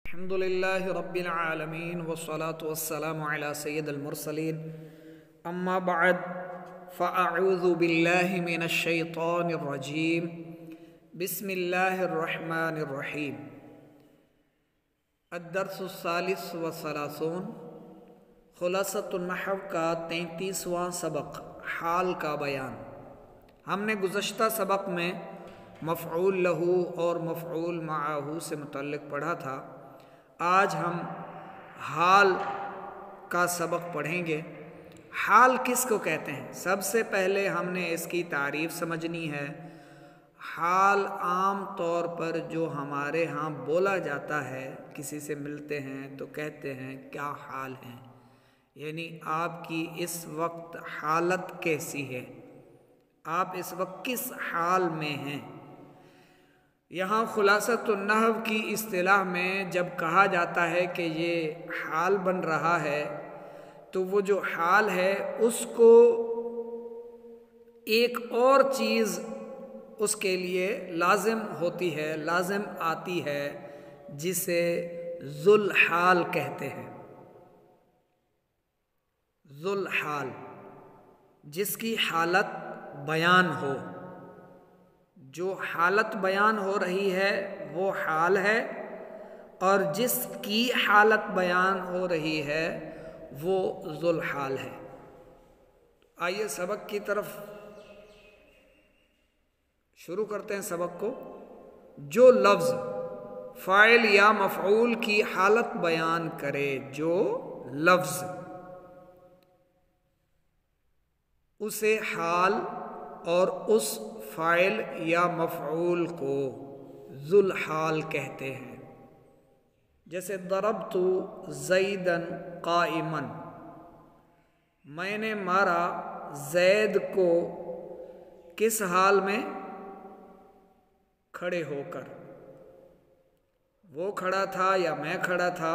الحمدللہ رب العالمین والصلاة والسلام علی سید المرسلین اما بعد فاعوذ باللہ من الشیطان الرجیم بسم اللہ الرحمن الرحیم الدرس الثالث والثلاثون خلاصۃ النحو کا 33واں سبق حال کا بیان۔ ہم نے گزشتہ سبق میں مفعول لہو اور مفعول معہو سے متعلق پڑھا تھا۔ آج ہم حال کا سبق پڑھیں گے۔ حال کس کو کہتے ہیں؟ سب سے پہلے ہم نے اس کی تعریف سمجھنی ہے۔ حال عام طور پر جو ہمارے ہاں بولا جاتا ہے، کسی سے ملتے ہیں تو کہتے ہیں کیا حال ہے، یعنی آپ کی اس وقت حالت کیسی ہے، آپ اس وقت کس حال میں ہیں۔ یہاں خلاصۃ النحو کی اصطلاح میں جب کہا جاتا ہے کہ یہ حال بن رہا ہے تو وہ جو حال ہے اس کو ایک اور چیز اس کے لیے لازم ہوتی ہے، لازم آتی ہے، جسے ذوالحال کہتے ہیں۔ ذوالحال، جس کی حالت بیان ہو، جو حالت بیان ہو رہی ہے وہ حال ہے، اور جس کی حالت بیان ہو رہی ہے وہ ذوالحال ہے۔ آئیے سبق کی طرف شروع کرتے ہیں سبق کو۔ جو لفظ فاعل یا مفعول کی حالت بیان کرے، جو لفظ، اسے حال اور اس فاعل یا مفعول کو ذوالحال کہتے ہیں۔ جیسے ضربت زیدن قائما، میں نے مارا زید کو کس حال میں؟ کھڑے ہو کر۔ وہ کھڑا تھا یا میں کھڑا تھا،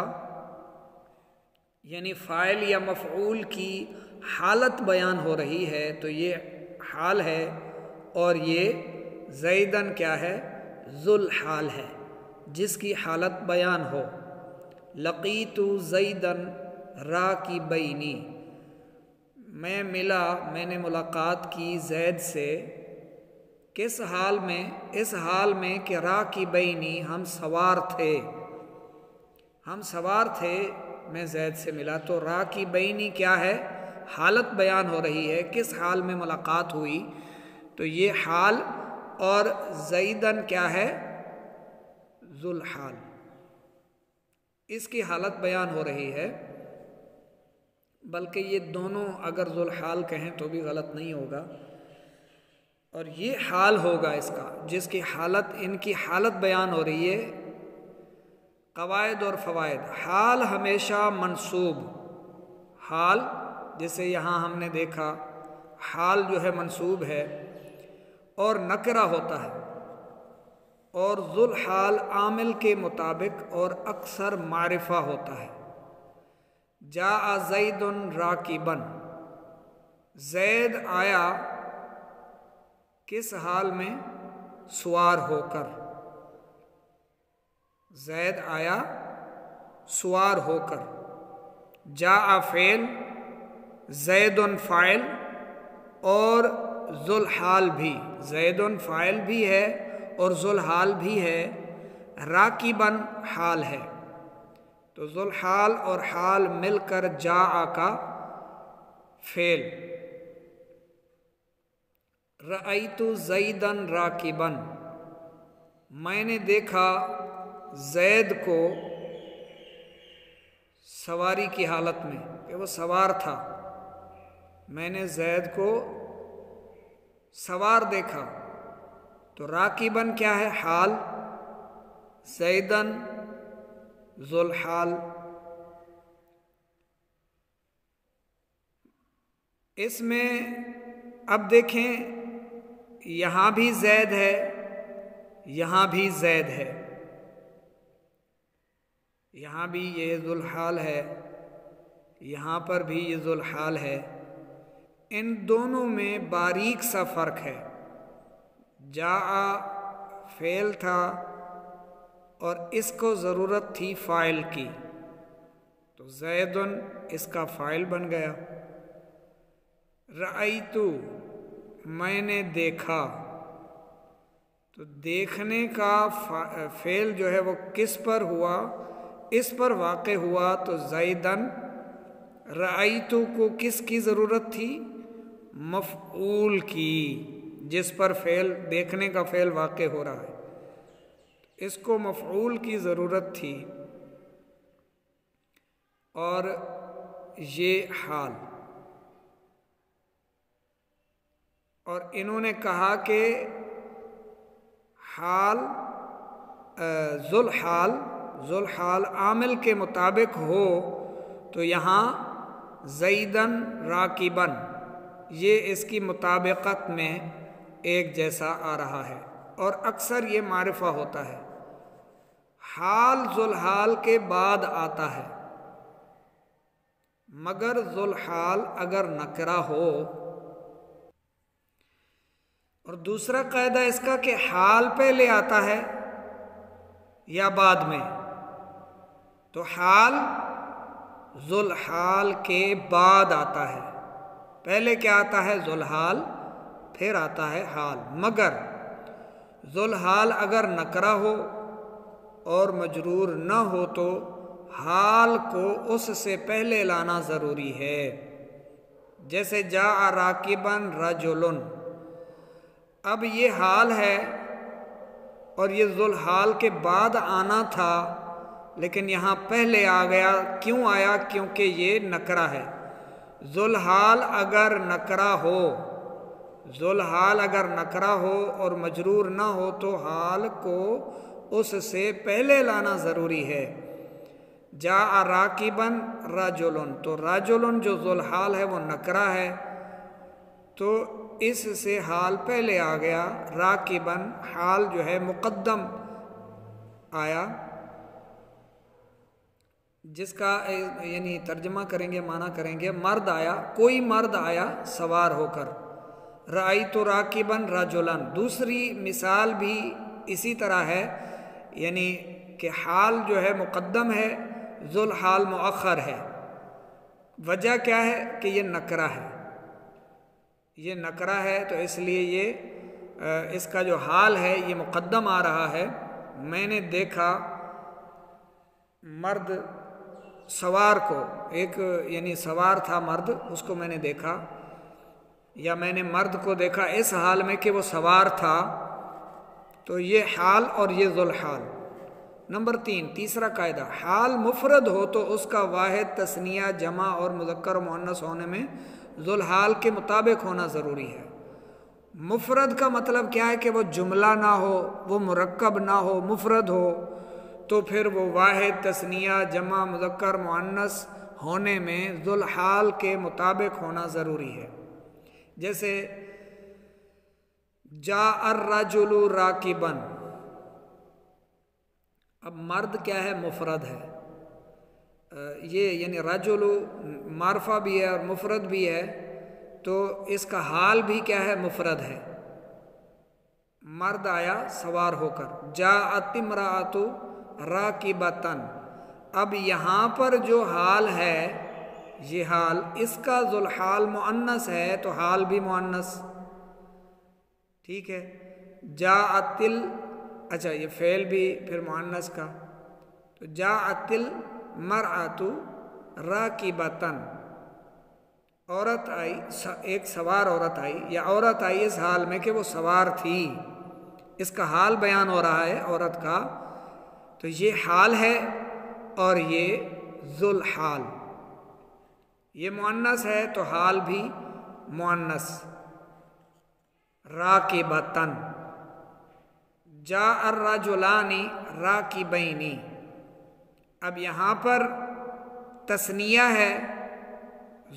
یعنی فاعل یا مفعول کی حالت بیان ہو رہی ہے تو یہ حال ہے، اور یہ زیدن کیا ہے؟ ذوالحال ہے، جس کی حالت بیان ہو۔ لقیت زیدن راکبین، میں ملا، میں نے ملاقات کی زید سے کس حال میں؟ اس حال میں کہ راکبین، ہم سوار تھے، ہم سوار تھے، میں زید سے ملا، تو راکبین کیا ہے؟ حالت بیان ہو رہی ہے، کس حال میں ملاقات ہوئی، تو یہ حال، اور زیدن کیا ہے؟ ذوالحال، اس کی حالت بیان ہو رہی ہے۔ بلکہ یہ دونوں اگر ذوالحال کہیں تو بھی غلط نہیں ہوگا، اور یہ حال ہوگا اس کا، جس کی حالت، ان کی حالت بیان ہو رہی ہے۔ قواعد اور فوائد: حال ہمیشہ منصوب، حال جیسے یہاں ہم نے دیکھا، حال جو ہے منصوب ہے اور نکرہ ہوتا ہے، اور ذوالحال عامل کے مطابق اور اکثر معرفہ ہوتا ہے۔ جاء زید راکبا، زید آیا کس حال میں؟ سوار ہو کر۔ زید آیا سوار ہو کر۔ جاء فعل، زید فاعل، اور ذوالحال بھی، زید فاعل بھی ہے اور ذوالحال بھی ہے۔ راکباً حال ہے، تو ذوالحال اور حال مل کر جاء کا فعل۔ رأیت زیداً راکباً، میں نے دیکھا زید کو سواری کی حالت میں، کہ وہ سوار تھا، میں نے زید کو سوار دیکھا، تو راکباً کیا ہے؟ حال، زیداً ذوالحال۔ اس میں اب دیکھیں، یہاں بھی زید ہے، یہاں بھی زید ہے، یہاں بھی یہ ذوالحال ہے، یہاں پر بھی یہ ذوالحال ہے۔ ان دونوں میں باریک سا فرق ہے۔ جاء فعل تھا اور اس کو ضرورت تھی فاعل کی، تو زیدن اس کا فاعل بن گیا۔ رأیتو میں نے دیکھا، تو دیکھنے کا فعل جو ہے وہ کس پر ہوا؟ اس پر واقع ہوا، تو زیدن رأیتو کو کس کی ضرورت تھی؟ مفعول کی، جس پر فعل دیکھنے کا فعل واقع ہو رہا ہے، اس کو مفعول کی ضرورت تھی، اور یہ حال۔ اور انہوں نے کہا کہ حال ذوالحال عامل کے مطابق ہو تو یہاں زیدن راکبن یہ اس کی مطابقت میں ایک جیسا آ رہا ہے، اور اکثر یہ معرفہ ہوتا ہے۔ حال ذوالحال کے بعد آتا ہے، مگر ذوالحال اگر نکرہ ہو، اور دوسرا قاعدہ اس کا کہ حال پہلے آتا ہے یا بعد میں، تو حال ذوالحال کے بعد آتا ہے، پہلے کیا آتا ہے؟ ذوالحال، پھر آتا ہے حال، مگر ذوالحال اگر نکرہ ہو اور مجرور نہ ہو تو حال کو اس سے پہلے لانا ضروری ہے۔ جیسے جاء راکباً رجل، اب یہ حال ہے اور یہ ذوالحال کے بعد آنا تھا، لیکن یہاں پہلے آ گیا، کیوں آیا؟ کیونکہ یہ نکرہ ہے۔ ذوالحال اگر نکرہ ہو، ذوالحال اگر نکرہ ہو اور مجرور نہ ہو تو حال کو اس سے پہلے لانا ضروری ہے۔ جاء راکباً رجل، تو رجل جو ذوالحال ہے وہ نکرہ ہے، تو اس سے حال پہلے آ گیا، راکباً حال جو ہے مقدم آیا، جس کا یعنی ترجمہ کریں گے، معنی کریں گے، مرد آیا، کوئی مرد آیا سوار ہو کر۔ رأیت راکباً رجلاً، دوسری مثال بھی اسی طرح ہے، یعنی کہ حال جو ہے مقدم ہے، ذوالحال مؤخر ہے۔ وجہ کیا ہے؟ کہ یہ نکرہ ہے، یہ نکرہ ہے، تو اس لیے یہ اس کا جو حال ہے یہ مقدم آ رہا ہے۔ میں نے دیکھا مرد سوار کو، ایک یعنی سوار تھا مرد، اس کو میں نے دیکھا، یا میں نے مرد کو دیکھا اس حال میں کہ وہ سوار تھا، تو یہ حال اور یہ ذوالحال۔ نمبر 3، تیسرا قاعدہ، حال مفرد ہو تو اس کا واحد، تثنیہ، جمع اور مذکر و مؤنث ہونے میں ذوالحال کے مطابق ہونا ضروری ہے۔ مفرد کا مطلب کیا ہے؟ کہ وہ جملہ نہ ہو، وہ مرکب نہ ہو، مفرد ہو، تو پھر وہ واحد، تثنیہ، جمع، مذکر، مؤنث ہونے میں ذوالحال کے مطابق ہونا ضروری ہے۔ جیسے جاء الرجل راکباً، اب مرد کیا ہے؟ مفرد ہے، یہ یعنی رجل معرفہ بھی ہے اور مفرد بھی ہے، تو اس کا حال بھی کیا ہے؟ مفرد ہے، مرد آیا سوار ہو کر۔ جاءت امرأۃ راکبۃ، اب یہاں پر جو حال ہے، یہ حال اس کا ذوالحال مؤنث ہے، تو حال بھی مؤنث، ٹھیک ہے۔ جاءت اچھا یہ فعل بھی پھر مؤنث کا، تو جاءت المرأۃ راکبۃ، عورت آئی، ایک سوار عورت آئی، یا عورت آئی اس حال میں کہ وہ سوار تھی، اس کا حال بیان ہو رہا ہے عورت کا، تو یہ حال ہے اور یہ ذوالحال، یہ مؤنث ہے تو حال بھی مؤنث۔ راکبۃ، جاء الرجلان راکبین، اب یہاں پر تثنیہ ہے،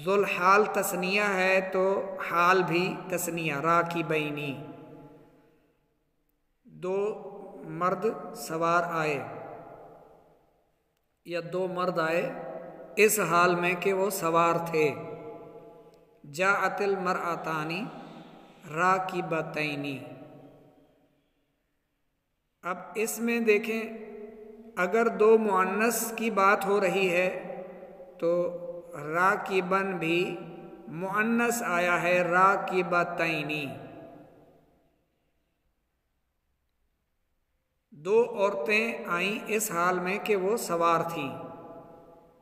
ذوالحال تثنیہ ہے تو حال بھی تثنیہ، راکبین، دو مرد سوار آئے یا دو مرد آئے اس حال میں کہ وہ سوار تھے۔ جاءت المرأتان راکبتین، اب اس میں دیکھیں اگر دو مؤنث کی بات ہو رہی ہے تو راکبن بھی مؤنث آیا ہے راکبتینی. دو عورتیں آئیں اس حال میں کہ وہ سوار تھیں،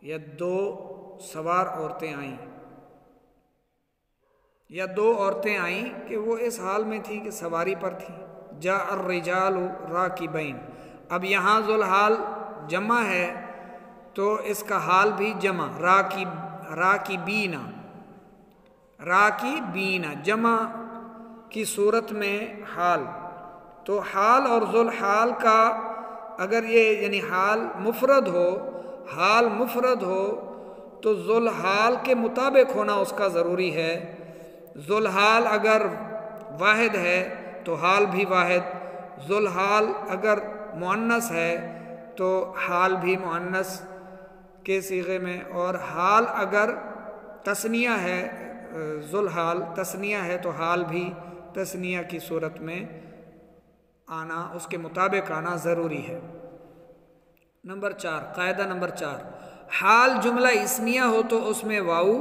یا دو سوار عورتیں آئیں، یا دو عورتیں آئیں کہ وہ اس حال میں تھی کہ سواری پر تھی. جاء الرجال راکبین. اب یہاں ذوالحال جمع ہے تو اس کا حال بھی جمع، راکبین. راکبین جمع کی صورت میں حال. تو حال اور ذوالحال کا اگر یہ یعنی حال مفرد ہو تو ذوالحال کے مطابق ہونا اس کا ضروری ہے. ذوالحال اگر واحد ہے تو حال بھی واحد، ذوالحال اگر مؤنث ہے تو حال بھی مؤنث کے صیغے میں، اور حال اگر تثنیہ ہے، ذوالحال تثنیہ ہے تو حال بھی تثنیہ کی صورت میں آنا، اس کے مطابق آنا ضروری ہے. نمبر 4، قاعدہ نمبر 4، حال جملہ اسمیہ ہو تو اس میں واو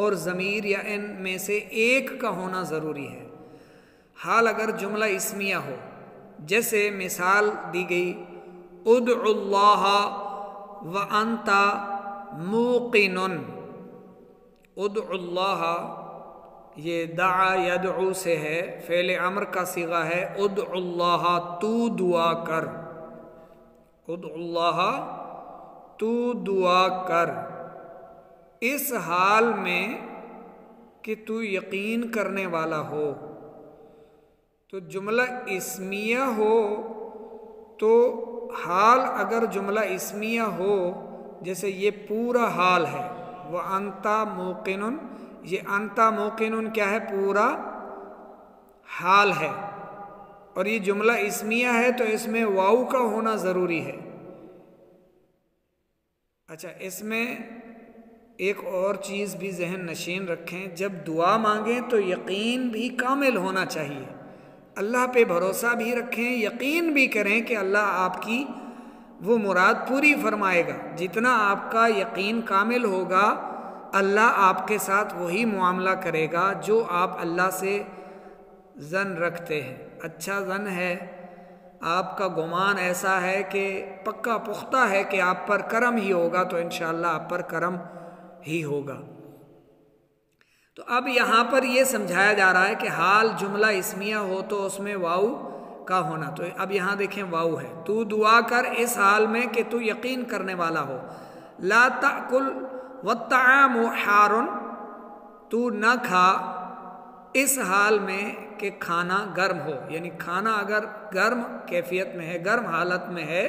اور ضمیر یا ان میں سے ایک کا ہونا ضروری ہے. حال اگر جملہ اسمیہ ہو، جیسے مثال دی گئی ادعو اللہ وانت موقن. ادعو اللہ یہ دعا یدعو سے ہے، فعل امر کا صیغہ ہے. ادعو اللہ تو دعا کر، ادعو اللہ تو دعا کر. اس حال میں کہ تو یقین کرنے والا ہو. تو جملہ اسمیہ ہو تو حال اگر جملہ اسمیہ ہو، جیسے یہ پورا حال ہے وَأَنْتَ مُوقِنٌ، یہ انتا موقن کیا ہے؟ پورا حال ہے، اور یہ جملہ اسمیہ ہے تو اس میں واو کا ہونا ضروری ہے. اچھا، اس میں ایک اور چیز بھی ذہن نشین رکھیں، جب دعا مانگیں تو یقین بھی کامل ہونا چاہیے. اللہ پہ بھروسہ بھی رکھیں، یقین بھی کریں کہ اللہ آپ کی وہ مراد پوری فرمائے گا. جتنا آپ کا یقین کامل ہوگا اللہ آپ کے ساتھ وہی معاملہ کرے گا جو آپ اللہ سے ظن رکھتے ہیں. اچھا ظن ہے، آپ کا گمان ایسا ہے کہ پکا پختہ ہے کہ آپ پر کرم ہی ہوگا، تو انشاءاللہ آپ پر کرم ہی ہوگا. تو اب یہاں پر یہ سمجھایا جا رہا ہے کہ حال جملہ اسمیہ ہو تو اس میں واو کا ہونا. تو اب یہاں دیکھیں واو ہے. تو دعا کر اس حال میں کہ تو یقین کرنے والا ہو. لا تأکل والطعام حار، تو نہ کھا اس حال میں کہ کھانا گرم ہو. یعنی کھانا اگر گرم کیفیت میں ہے، گرم حالت میں ہے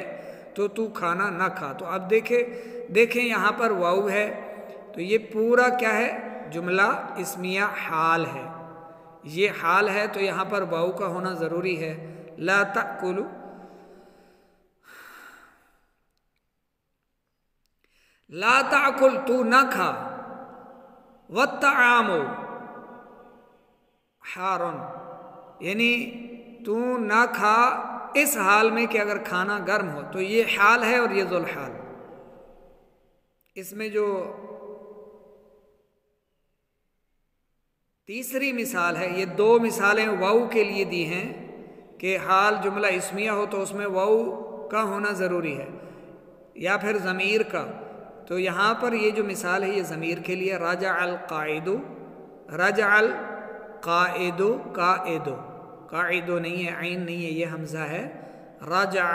تو کھانا نہ کھا. تو اب دیکھیں یہاں پر واو ہے تو یہ پورا کیا ہے؟ جملہ اسمیہ حال ہے. یہ حال ہے تو یہاں پر واو کا ہونا ضروری ہے. لا تأکل، لا تأکل تو نہ کھا، والطعام حار یعنی تو نہ کھا اس حال میں کہ اگر کھانا گرم ہو. تو یہ حال ہے اور یہ ذوالحال. اس میں جو تیسری مثال ہے، یہ دو مثالیں واو کے لیے دی ہیں کہ حال جملہ اسمیہ ہو تو اس میں واو کا ہونا ضروری ہے یا پھر ضمیر کا. تو یہاں پر یہ جو مثال ہے یہ ضمیر کے لیے. رجع القاعد، رجع القاعد، قاعد، قاعد نہیں ہے، عین نہیں ہے، یہ حمزہ ہے. رجع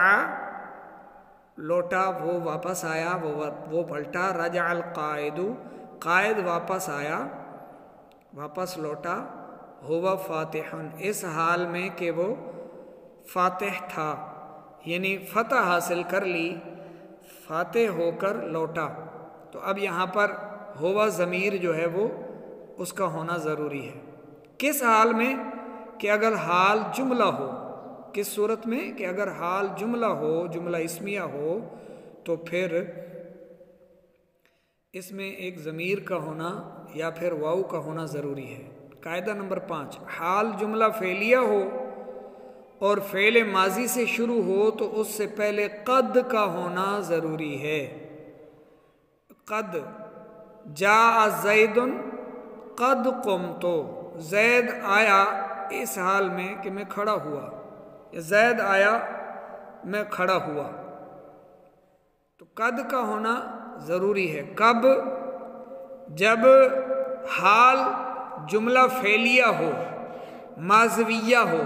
لوٹا، وہ واپس آیا، وہ پلٹا. رجع القاعد، قائد واپس آیا، واپس لوٹا. ہوا فاتح، اس حال میں کہ وہ فاتح تھا، یعنی فتح حاصل کر لی، فاتح ہو کر لوٹا. تو اب یہاں پر ہوا ضمیر جو ہے وہ اس کا ہونا ضروری ہے. کس حال میں؟ کہ اگر حال جملہ ہو. کس صورت میں؟ کہ اگر حال جملہ ہو، جملہ اسمیہ ہو، تو پھر اس میں ایک ضمیر کا ہونا یا پھر واو کا ہونا ضروری ہے. قاعدہ نمبر 5، حال جملہ فعلیہ ہو اور فعل ماضی سے شروع ہو تو اس سے پہلے قد کا ہونا ضروری ہے۔ قد جاء زید قد قمت، زید آیا اس حال میں کہ میں کھڑا ہوا، یا زید آیا میں کھڑا ہوا، تو قد کا ہونا ضروری ہے۔ کب؟ جب حال جملہ فعلیہ ہو، ماضویہ ہو،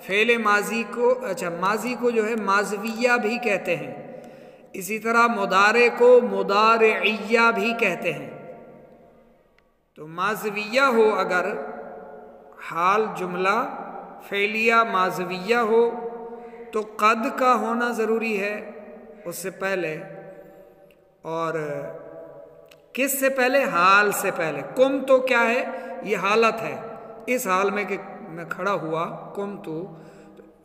فعل ماضی کو ماضی کو جو ہے ماضویہ بھی کہتے ہیں، اسی طرح مضارع کو مضارعیہ بھی کہتے ہیں۔ تو ماضویہ ہو، اگر حال جملہ فعلیہ ماضویہ ہو تو قد کا ہونا ضروری ہے اس سے پہلے، اور کس سے پہلے؟ حال سے پہلے۔ قم تو کیا ہے؟ یہ حالت ہے، اس حال میں کہ میں کھڑا ہوا، قم تو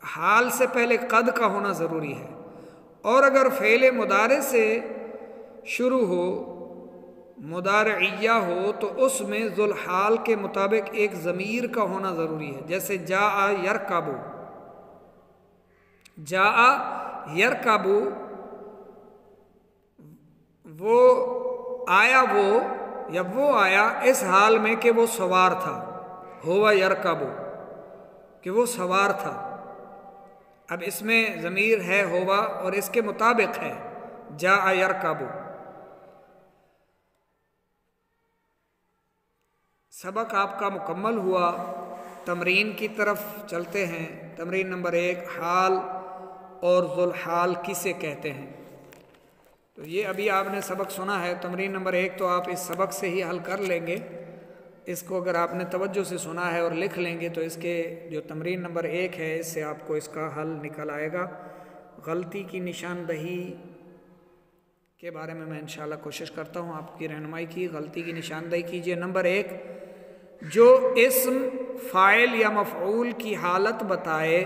حال سے پہلے قد کا ہونا ضروری ہے۔ اور اگر فعل مضارع سے شروع ہو، مضارعیہ ہو، تو اس میں ذوالحال کے مطابق ایک ضمیر کا ہونا ضروری ہے، جیسے جاء یرکب، جاء یرکب، وہ آیا، وہ آیا اس حال میں کہ وہ سوار تھا، ہوا یرکب، کہ وہ سوار تھا۔ اب اس میں ضمیر ہے ہوا اور اس کے مطابق ہے جاء یرکب۔ سبق آپ کا مکمل ہوا، تمرین کی طرف چلتے ہیں۔ تمرین نمبر 1، حال اور ذوالحال کسے کہتے ہیں؟ تو یہ ابھی آپ نے سبق سنا ہے، تمرین نمبر 1 تو آپ اس سبق سے ہی حل کر لیں گے۔ اس کو اگر آپ نے توجہ سے سنا ہے اور لکھ لیں گے تو اس کے جو تمرین نمبر 1 ہے اس سے آپ کو اس کا حل نکل آئے گا۔ غلطی کی نشاندہی کے بارے میں انشاءاللہ کوشش کرتا ہوں آپ کی رہنمائی کی۔ غلطی کی نشاندہی کیجئے۔ نمبر 1، جو اسم فاعل یا مفعول کی حالت بتائے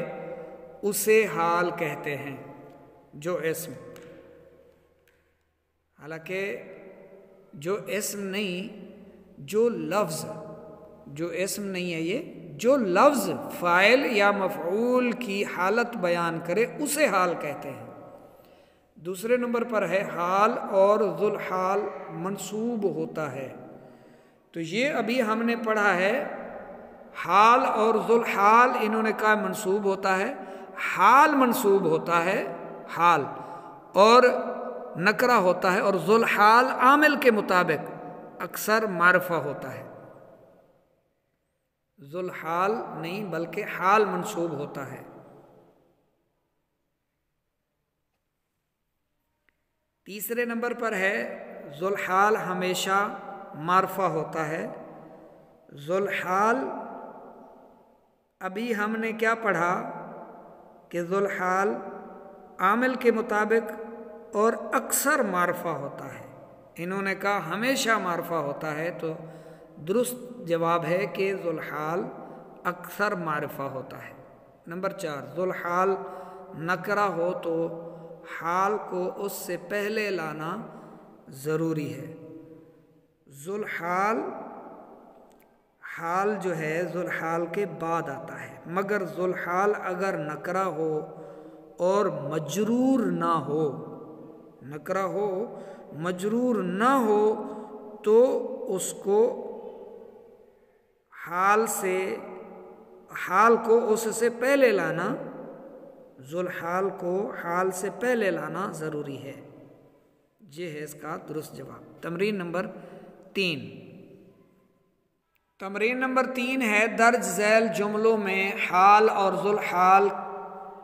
اسے حال کہتے ہیں۔ جو اسم، حالانکہ جو اسم نہیں، جو لفظ، جو اسم نہیں ہے، یہ جو لفظ فاعل یا مفعول کی حالت بیان کرے اسے حال کہتے ہیں۔ دوسرے نمبر پر ہے حال اور ذوالحال منصوب ہوتا ہے۔ تو یہ ابھی ہم نے پڑھا ہے، حال اور ذوالحال انہوں نے کہا منصوب ہوتا ہے، حال منصوب ہوتا ہے، حال اور نکرہ ہوتا ہے، اور ذوالحال عامل کے مطابق اکثر معرفہ ہوتا ہے۔ ذوالحال نہیں بلکہ حال منصوب ہوتا ہے۔ تیسرے نمبر پر ہے ذوالحال ہمیشہ معرفہ ہوتا ہے۔ ذوالحال ابھی ہم نے کیا پڑھا کہ ذوالحال عامل کے مطابق اور اکثر معرفہ ہوتا ہے۔ انہوں نے کہا ہمیشہ معرفہ ہوتا ہے، تو درست جواب ہے کہ ذوالحال اکثر معرفہ ہوتا ہے۔ نمبر 4، ذوالحال نکرہ ہو تو حال کو اس سے پہلے لانا ضروری ہے۔ ذوالحال حال جو ہے ذوالحال کے بعد آتا ہے، مگر ذوالحال اگر نکرہ ہو اور مجرور نہ ہو، نکرہ ہو مجرور نہ ہو، تو اس کو حال کو اس سے پہلے لانا، ذوالحال کو حال سے پہلے لانا ضروری ہے۔ یہ ہے اس کا درست جواب۔ تمرین نمبر 3، تمرین نمبر 3 ہے درج ذیل جملوں میں حال اور ذوالحال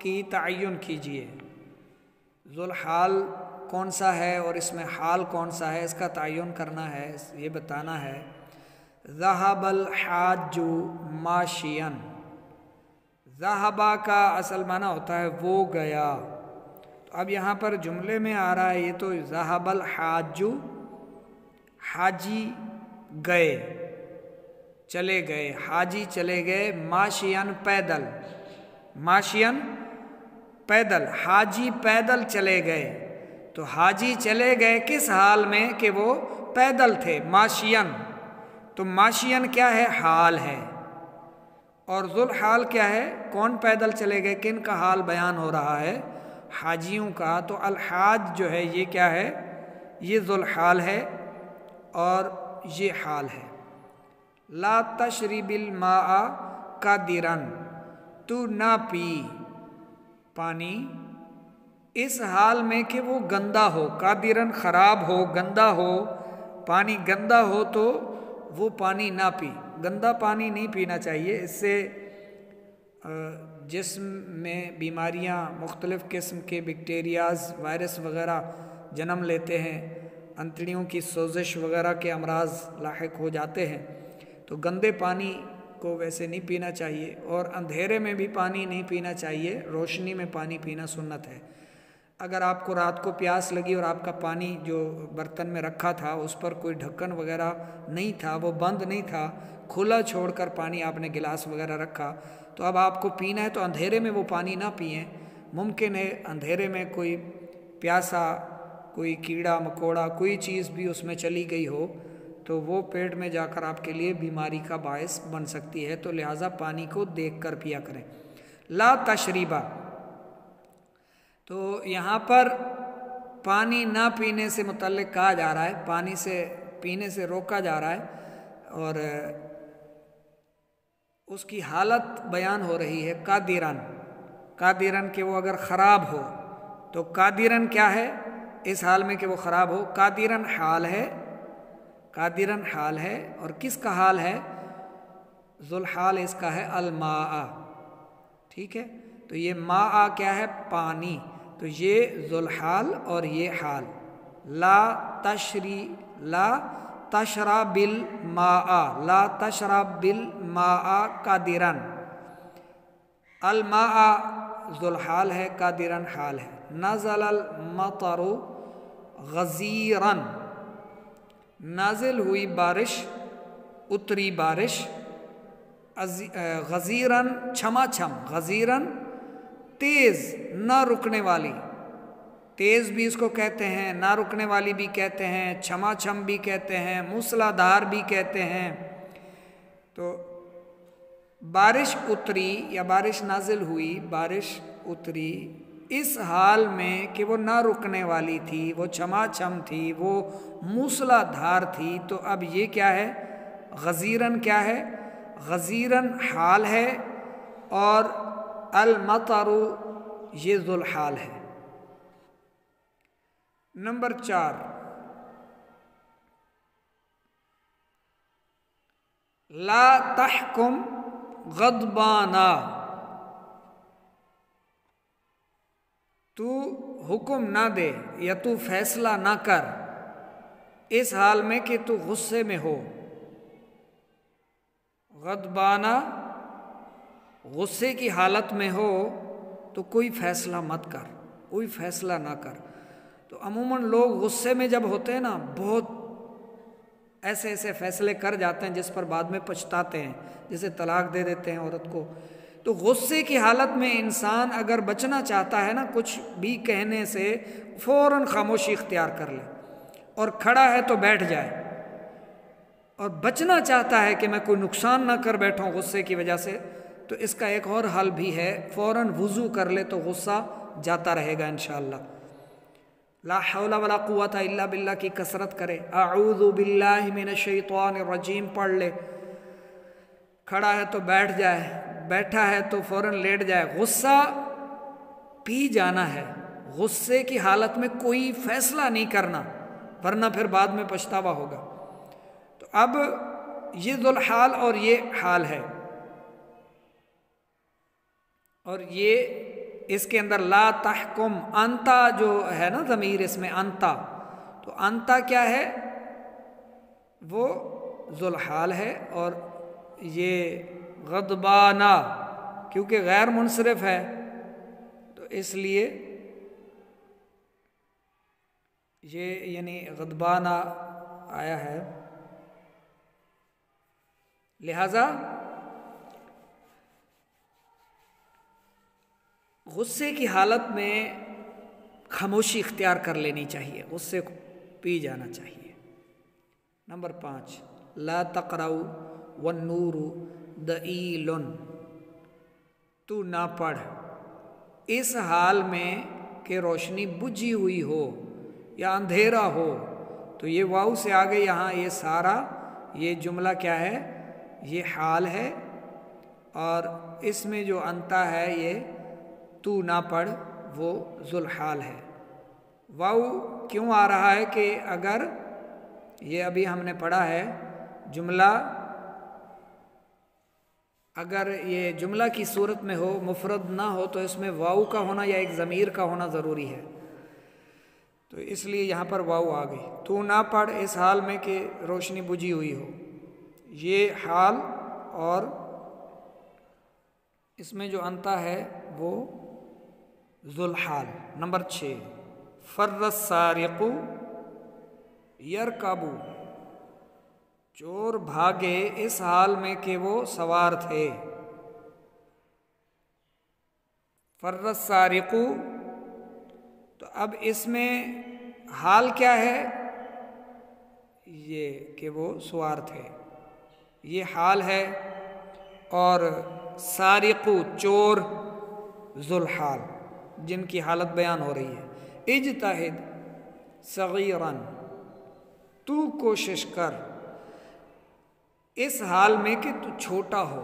کی تعین کیجیے۔ ذوالحال کون سا ہے اور اس میں حال کون سا ہے، اس کا تعین کرنا ہے، یہ بتانا ہے۔ ذہب الحاج ماشیا، ذہبا کا اصل معنی ہوتا ہے وہ گیا، تو اب یہاں پر جملے میں آ رہا ہے یہ تو ذہب الحاج، حاجی گئے، چلے گئے، حاجی چلے گئے، ماشین پیدل، ماشین پیدل، حاجی پیدل چلے گئے، تو حاجی چلے گئے کس حال میں کہ وہ پیدل تھے، ماشین، تو ماشین کیا ہے، حال ہے، اور ذوالحال کیا ہے؟ کون پیدل چلے گئے؟ کن کا حال بیان ہو رہا ہے؟ حاجیوں کا۔ تو الحاج جو ہے یہ کیا ہے؟ یہ ذوالحال ہے اور یہ حال ہے۔ لا تشرب الماء قادرا، تو نہ پی پانی اس حال میں کہ وہ گندا ہو، قادرن خراب ہو، گندا ہو، پانی گندا ہو تو وہ پانی نہ پی۔ گندا پانی نہیں پینا چاہیے، اس سے جسم میں بیماریاں، مختلف قسم کے بیکٹیریاز، وائرس وغیرہ جنم لیتے ہیں، انتڑیوں کی سوزش وغیرہ کے امراض لاحق ہو جاتے ہیں۔ تو گندے پانی کو ویسے نہیں پینا چاہیے، اور اندھیرے میں بھی پانی نہیں پینا چاہیے، روشنی میں پانی پینا سنت ہے۔ اگر آپ کو رات کو پیاس لگی اور آپ کا پانی جو برتن میں رکھا تھا اس پر کوئی ڈھکن وغیرہ نہیں تھا، وہ بند نہیں تھا، کھلا چھوڑ کر پانی آپ نے گلاس وغیرہ رکھا، تو اب آپ کو پینا ہے تو اندھیرے میں وہ پانی نہ پئیں۔ ممکن ہے اندھیرے میں کوئی پیاسا، کوئی کیڑا مکوڑا، کوئی چیز بھی اس میں چلی گئی ہو تو وہ پیٹ میں جا کر آپ کے لیے بیماری کا باعث بن سکتی ہے، تو لہٰذا پانی کو دیکھ کر پیا کریں۔ لا تشریبا، تو یہاں پر پانی نہ پینے سے متعلق کہا جا رہا ہے، پانی سے پینے سے روکا جا رہا ہے، اور اس کی حالت بیان ہو رہی ہے قادرن، قادرن کہ وہ اگر خراب ہو، تو قادرن کیا ہے؟ اس حال میں کہ وہ خراب ہو، قادرن حال ہے، قادرن حال ہے، اور کس کا حال ہے؟ ذوالحال اس کا ہے الماء، ٹھیک ہے؟ تو یہ ماء کیا ہے؟ پانی، تو یہ ذوالحال اور یہ حال۔ لا تشرب الماء، لا تشرب بالماء قادرن، الماء ذوالحال ہے، قادرن حال ہے۔ نزل المطر غزیرن، نازل ہوئی بارش، اتری بارش، غزیرن چھما چھم، غزیرن تیز، نہ رکنے والی، تیز بھی اس کو کہتے ہیں، نہ رکنے والی بھی کہتے ہیں، چھما چھم بھی کہتے ہیں، موسلا دھار بھی کہتے ہیں۔ تو بارش اتری یا بارش نازل ہوئی، بارش اتری اس حال میں کہ وہ نہ رکنے والی تھی، وہ چھما چھم تھی، وہ موسلا دھار تھی، تو اب یہ کیا ہے؟ غزیرن کیا ہے؟ غزیرن حال ہے، اور المطر یہ ذوالحال ہے۔ نمبر 4، لا تحکم غضبانا، تو حکم نہ دے یا تو فیصلہ نہ کر اس حال میں کہ تو غصے میں ہو۔ غضبانہ، غصے کی حالت میں ہو تو کوئی فیصلہ مت کر، کوئی فیصلہ نہ کر۔ تو عموماً لوگ غصے میں جب ہوتے ہیں نا، بہت ایسے ایسے فیصلے کر جاتے ہیں جس پر بعد میں پچھتاتے ہیں، جیسے طلاق دے دیتے ہیں عورت کو۔ تو غصے کی حالت میں انسان اگر بچنا چاہتا ہے نا کچھ بھی کہنے سے، فوراً خاموشی اختیار کر لے، اور کھڑا ہے تو بیٹھ جائے، اور بچنا چاہتا ہے کہ میں کوئی نقصان نہ کر بیٹھوں غصے کی وجہ سے، تو اس کا ایک اور حل بھی ہے، فوراً وضو کر لے تو غصہ جاتا رہے گا انشاءاللہ۔ لا حول ولا قوت الا باللہ کی کثرت کرے، اعوذ باللہ من الشیطان الرجیم پڑھ لے، کھڑا ہے تو بیٹھ جائے، بیٹھا ہے تو فوراً لیٹ جائے۔ غصہ پی جانا ہے، غصے کی حالت میں کوئی فیصلہ نہیں کرنا، ورنہ پھر بعد میں پچھتاوا ہوگا۔ تو اب یہ ذوالحال اور یہ حال ہے، اور یہ اس کے اندر لا تحکم، انتا جو ہے نا ضمیر اس میں انتا، تو انتا کیا ہے؟ وہ ذوالحال ہے، اور یہ غضبانہ کیونکہ غیر منصرف ہے تو اس لیے یہ یعنی غضبانہ آیا ہے، لہذا غصے کی حالت میں خاموشی اختیار کر لینی چاہیے، غصے کو پی جانا چاہیے۔ نمبر 5، لا تقرؤ والنور دئیل، تو نہ پڑھ اس حال میں کہ روشنی بجھی ہوئی ہو یا اندھیرا ہو. تو یہ واؤ سے آگے یہاں یہ سارا یہ جملہ کیا ہے؟ یہ حال ہے، اور اس میں جو انتا ہے یہ تو نہ پڑھ وہ ذوالحال ہے. واؤ کیوں آ رہا ہے کہ اگر یہ ابھی ہم نے پڑھا ہے جملہ، اگر یہ جملہ کی صورت میں ہو، مفرد نہ ہو، تو اس میں واؤ کا ہونا یا ایک ضمیر کا ہونا ضروری ہے. تو اس لیے یہاں پر واؤ آ گئی. تو نہ پڑھ اس حال میں کہ روشنی بجھی ہوئی ہو، یہ حال، اور اس میں جو انتا ہے وہ ذوالحال. نمبر 6 فر السارق یرکب، چور بھاگے اس حال میں کہ وہ سوار تھے. فر السارق، تو اب اس میں حال کیا ہے؟ یہ کہ وہ سوار تھے، یہ حال ہے. اور سارق چور ذوالحال جن کی حالت بیان ہو رہی ہے. اجتہد صغیراً، تو کوشش کر اس حال میں کہ تو چھوٹا ہو،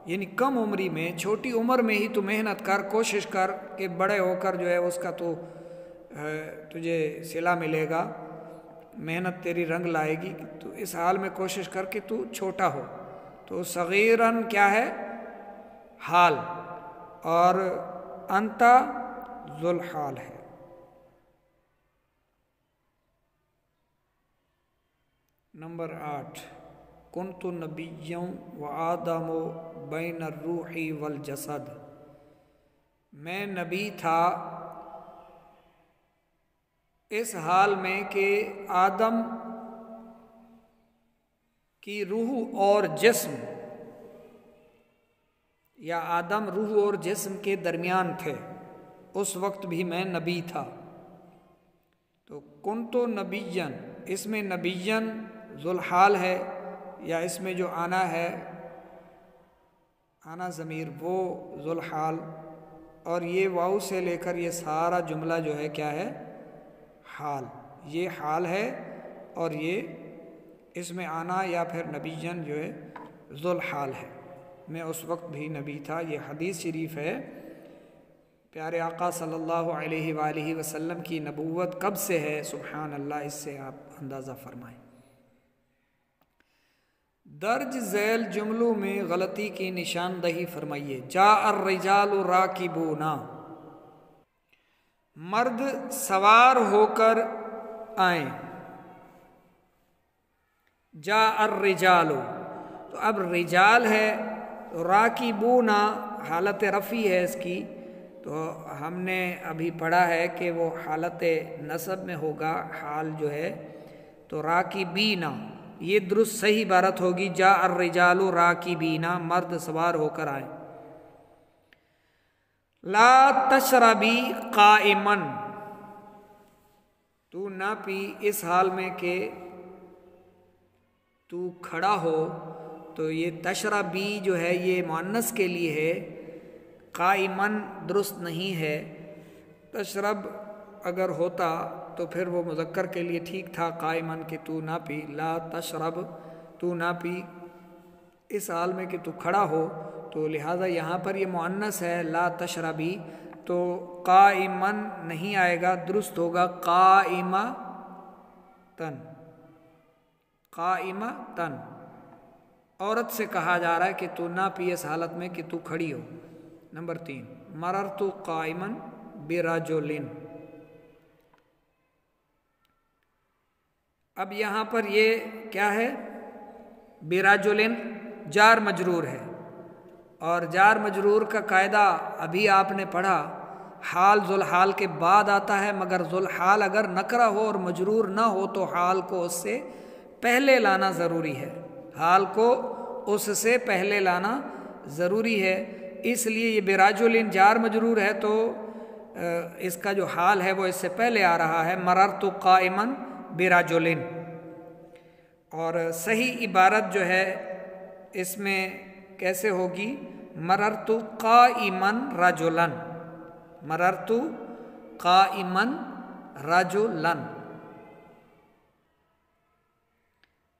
یعنی کم عمری میں، چھوٹی عمر میں ہی تو محنت کر، کوشش کر کہ بڑے ہو کر جو ہے اس کا تو تجھے صلہ ملے گا، محنت تیری رنگ لائے گی. تو اس حال میں کوشش کر کہ تو چھوٹا ہو. تو صغیراً کیا ہے؟ حال، اور انتا ذوالحال ہے. نمبر 8 کنت نبیّا وآدم بین الروح والجسد، میں نبی تھا اس حال میں کہ آدم کی روح اور جسم، یا آدم روح اور جسم کے درمیان تھے، اس وقت بھی میں نبی تھا. تو کنت نبیًا، اس میں نبیًا ذوالحال ہے، یا اس میں جو آنا ہے آنا ضمیر وہ ذوالحال، اور یہ واؤ سے لے کر یہ سارا جملہ جو ہے کیا ہے؟ حال. یہ حال ہے، اور یہ اس میں آنا یا پھر نبیًا جو ہے ذوالحال ہے. میں اس وقت بھی نبی تھا. یہ حدیث شریف ہے. پیارے آقا صلی اللہ علیہ وآلہ وسلم کی نبوت کب سے ہے؟ سبحان اللہ، اس سے آپ اندازہ فرمائیں. درج ذیل جملوں میں غلطی کی نشاندہی فرمائیے. جاء الرجال راکبون، مرد سوار ہو کر آئیں. جاء الرجال، تو اب رجال ہے، راکبون حالت رفع ہے اس کی. تو ہم نے ابھی پڑھا ہے کہ وہ حالت نصب میں ہوگا حال جو ہے. تو راکبین، یہ درست صحیح عبارت ہوگی. جاء الرجال راکبین، مرد سوار ہو کر آئے. لا تشربی قائما، تو نہ پی اس حال میں کہ تو کھڑا ہو. تو یہ تشربی جو ہے یہ مؤنث کے لیے ہے، قائمن درست نہیں ہے. تشرب اگر ہوتا تو پھر وہ مذکر کے لیے ٹھیک تھا، قائمن کہ تو نہ پی. لا تشرب، تو نہ پی اس حال میں کہ تو کھڑا ہو. تو لہٰذا یہاں پر یہ مؤنث ہے لا تشربی، تو قائمن نہیں آئے گا، درست ہوگا قائمتن. قائمتن عورت سے کہا جا رہا ہے کہ تو نہ پی اس حالت میں کہ تو کھڑی ہو. نمبر 3 مررت قائما برجل، اب یہاں پر یہ کیا ہے؟ برجل جار مجرور ہے، اور جار مجرور کا قاعدہ ابھی آپ نے پڑھا، حال ذوالحال کے بعد آتا ہے، مگر ذوالحال اگر نکرہ ہو اور مجرور نہ ہو تو حال کو اس سے پہلے لانا ضروری ہے. حال کو اس سے پہلے لانا ضروری ہے. اس لیے یہ براجل جار مجرور ہے، تو اس کا جو حال ہے وہ اس سے پہلے آ رہا ہے. مررت قائما براجل. اور صحیح عبارت جو ہے اس میں کیسے ہوگی؟ مررتو قائمن رجلن، مررتو قائمن رجلن،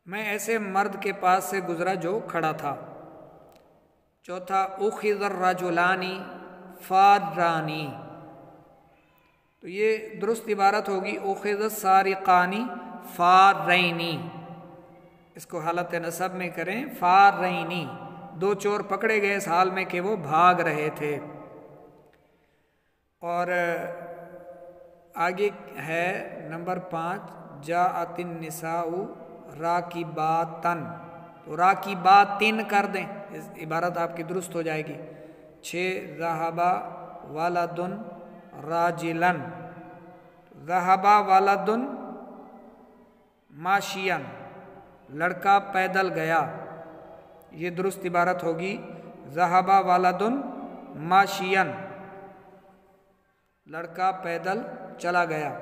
میں ایسے مرد کے پاس سے گزرا جو کھڑا تھا۔ چوتھا اخذ الرجلانی فارانی، تو یہ درست عبارت ہوگی اخذ السارقانی فارینی، اس کو حالت نصب میں کریں فارینی، دو چور پکڑے گئے اس حال میں کہ وہ بھاگ رہے تھے۔ اور آگے ہے نمبر 5 جاءت النساء راکباتن، تو راکباتن کر دیں، اس عبارت آپ کی درست ہو جائے گی۔ 6 ذہب ولد راجلا، ذہب ولد ماشیا، لڑکا پیدل گیا، یہ درست عبارت ہوگی ذہب ولد ماشیا، لڑکا پیدل چلا گیا۔